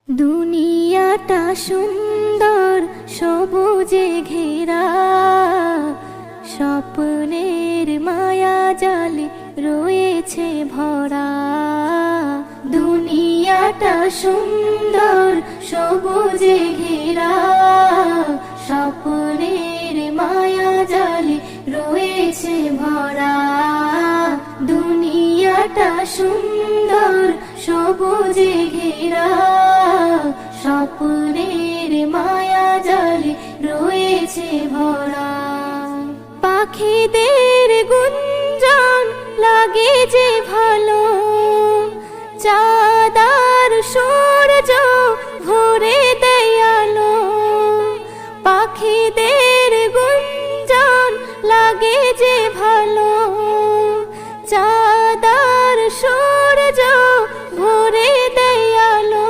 দুনিয়াটা সুন্দর সবুজে ঘেরা, স্বপ্নের মায়া জালে রয়েছে ভরা। দুনিয়াটা সুন্দর সবুজে ঘেরা, স্বপ্নের মায়া জালে রয়েছে ভরা। দুনিয়াটা সুন্দর সবুজে ঘেরা, স্বপ্নের মায়া জালে রয়েছে ভরা। পাখিদের গুঞ্জন লাগে যে ভালো, চাঁদ আর সূর্য